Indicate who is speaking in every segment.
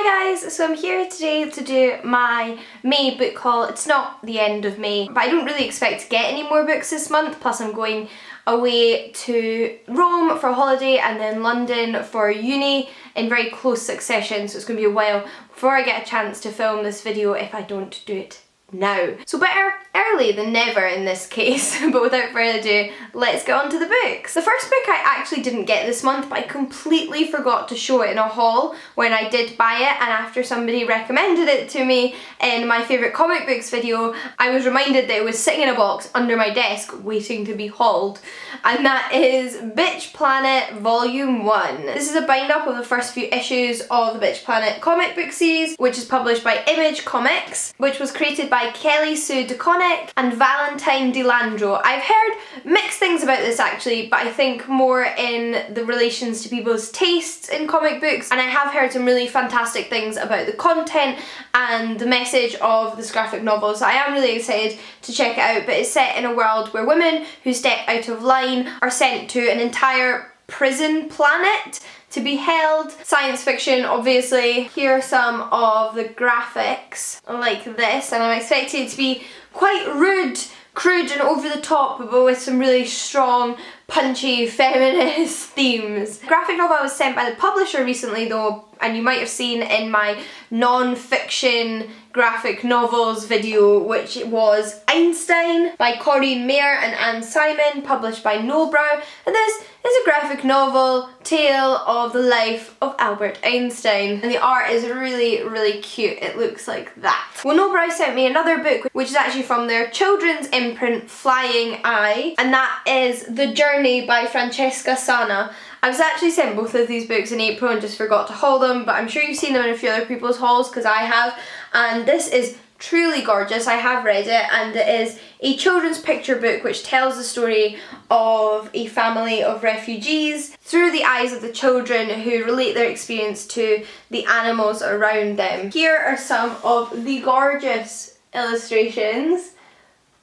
Speaker 1: Hi guys, so I'm here today to do my May book haul. It's not the end of May, but I don't really expect to get any more books this month, plus I'm going away to Rome for a holiday and then London for uni in very close succession, so it's going to be a while before I get a chance to film this video if I don't do it now. So better early than never in this case, but without further ado, let's get on to the books. The first book I actually didn't get this month, but I completely forgot to show it in a haul when I did buy it, and after somebody recommended it to me in my favourite comic books video, I was reminded that it was sitting in a box under my desk waiting to be hauled, and that is Bitch Planet Volume 1. This is a bind up of the first few issues of the Bitch Planet comic book series, which is published by Image Comics, which was created by Kelly Sue DeConnick and Valentine DeLandro. I've heard mixed things about this actually, but I think more in the relations to people's tastes in comic books, and I have heard some really fantastic things about the content and the message of this graphic novel, so I am really excited to check it out. But it's set in a world where women who step out of line are sent to an entire prison planet to be held. Science fiction, obviously. Here are some of the graphics like this, and I'm expecting it to be quite rude, crude and over the top, but with some really strong, punchy feminist themes. The graphic novel was sent by the publisher recently though, and you might have seen in my non-fiction graphic novels video, which was Einstein by Corinne Mayer and Anne Simon, published by Nobrow, and this is a graphic novel tale of the life of Albert Einstein, and the art is really, really cute. It looks like that. Well, Nobrow sent me another book, which is actually from their children's imprint Flying Eye, and that is The Journey by Francesca Sana. I was actually sent both of these books in April and just forgot to haul them, but I'm sure you've seen them in a few other people's hauls because I have, and this is truly gorgeous. I have read it, and it is a children's picture book which tells the story of a family of refugees through the eyes of the children who relate their experience to the animals around them. Here are some of the gorgeous illustrations.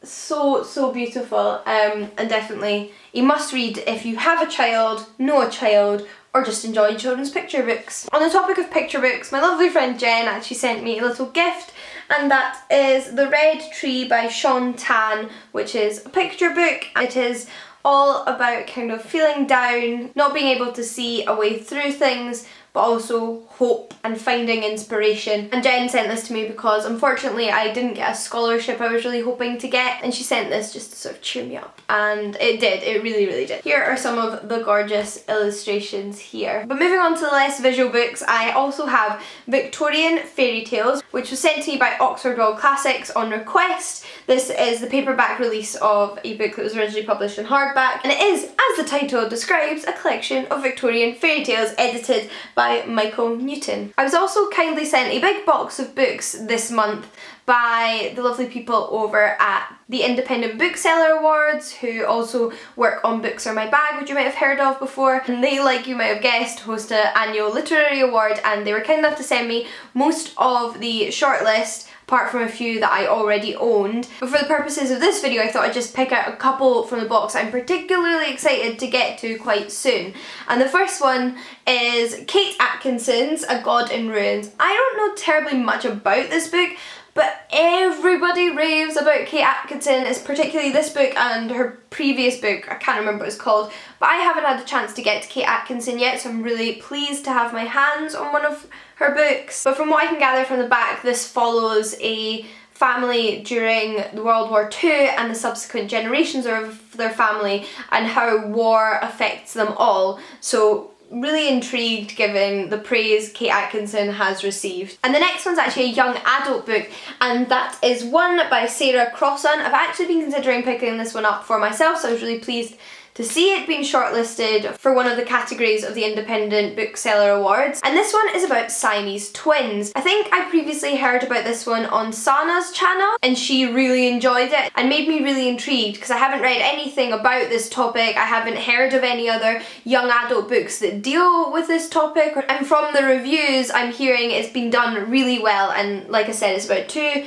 Speaker 1: So beautiful, and definitely a must read if you have a child, know a child, or just enjoy children's picture books. On the topic of picture books, my lovely friend Jen actually sent me a little gift, and that is The Red Tree by Sean Tan, which is a picture book. It is all about kind of feeling down, not being able to see a way through things, but also hope and finding inspiration. And Jen sent this to me because unfortunately I didn't get a scholarship I was really hoping to get, and she sent this just to sort of cheer me up, and it did, it really, really did. Here are some of the gorgeous illustrations here. But moving on to the less visual books, I also have Victorian Fairy Tales, which was sent to me by Oxford World Classics on request. This is the paperback release of a book that was originally published in hardback, and it is, as the title describes, a collection of Victorian fairy tales edited by Michael Newton. I was also kindly sent a big box of books this month by the lovely people over at the Independent Bookseller Awards, who also work on Books Are My Bag, which you might have heard of before, and they, like you might have guessed, host an annual literary award, and they were kind enough to send me most of the shortlist, apart from a few that I already owned. But for the purposes of this video, I thought I'd just pick out a couple from the box I'm particularly excited to get to quite soon. And the first one is Kate Atkinson's A God in Ruins. I don't know terribly much about this book, but everybody raves about Kate Atkinson. It's particularly this book and her previous book, I can't remember what it's called, but I haven't had the chance to get to Kate Atkinson yet, so I'm really pleased to have my hands on one of her books. But from what I can gather from the back, this follows a family during World War II and the subsequent generations of their family and how war affects them all. So really intrigued given the praise Kate Atkinson has received. And the next one's actually a young adult book, and that is one by Sarah Crossan. I've actually been considering picking this one up for myself, so I was really pleased to see it being shortlisted for one of the categories of the Independent Bookseller Awards. And this one is about Siamese twins. I think I previously heard about this one on Sana's channel, and she really enjoyed it and made me really intrigued because I haven't read anything about this topic. I haven't heard of any other young adult books that deal with this topic, and from the reviews I'm hearing it's been done really well. And like I said, it's about two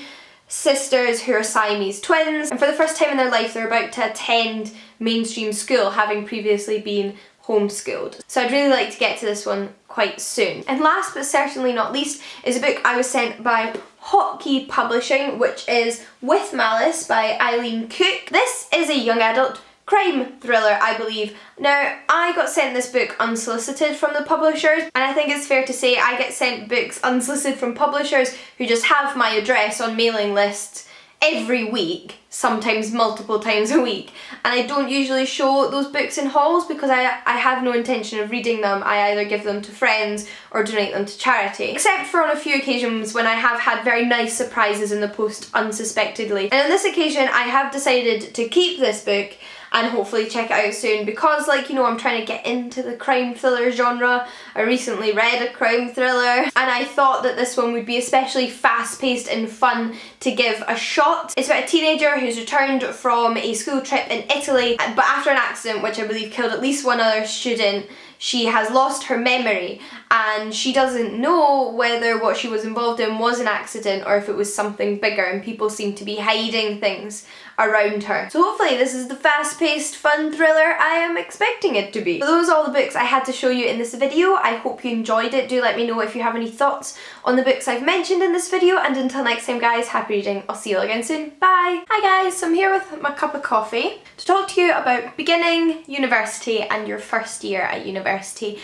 Speaker 1: sisters who are Siamese twins, and for the first time in their life they're about to attend mainstream school, having previously been homeschooled. So I'd really like to get to this one quite soon. And last but certainly not least is a book I was sent by Hotkey Publishing, which is With Malice by Eileen Cook. This is a young adult crime thriller, I believe. Now, I got sent this book unsolicited from the publishers, and I think it's fair to say I get sent books unsolicited from publishers who just have my address on mailing lists every week, sometimes multiple times a week, and I don't usually show those books in hauls because I have no intention of reading them. I either give them to friends or donate them to charity, except for on a few occasions when I have had very nice surprises in the post unsuspectedly. And on this occasion I have decided to keep this book and hopefully check it out soon because, like, you know, I'm trying to get into the crime thriller genre. I recently read a crime thriller and I thought that this one would be especially fast-paced and fun to give a shot. It's about a teenager who's returned from a school trip in Italy, but after an accident which I believe killed at least one other student, she has lost her memory and she doesn't know whether what she was involved in was an accident or if it was something bigger, and people seem to be hiding things around her. So hopefully this is the fast-paced fun thriller I am expecting it to be. So those are all the books I had to show you in this video. I hope you enjoyed it. Do let me know if you have any thoughts on the books I've mentioned in this video, and until next time guys, happy reading. I'll see you all again soon. Bye! Hi guys, so I'm here with my cup of coffee to talk to you about beginning university and your first year at university.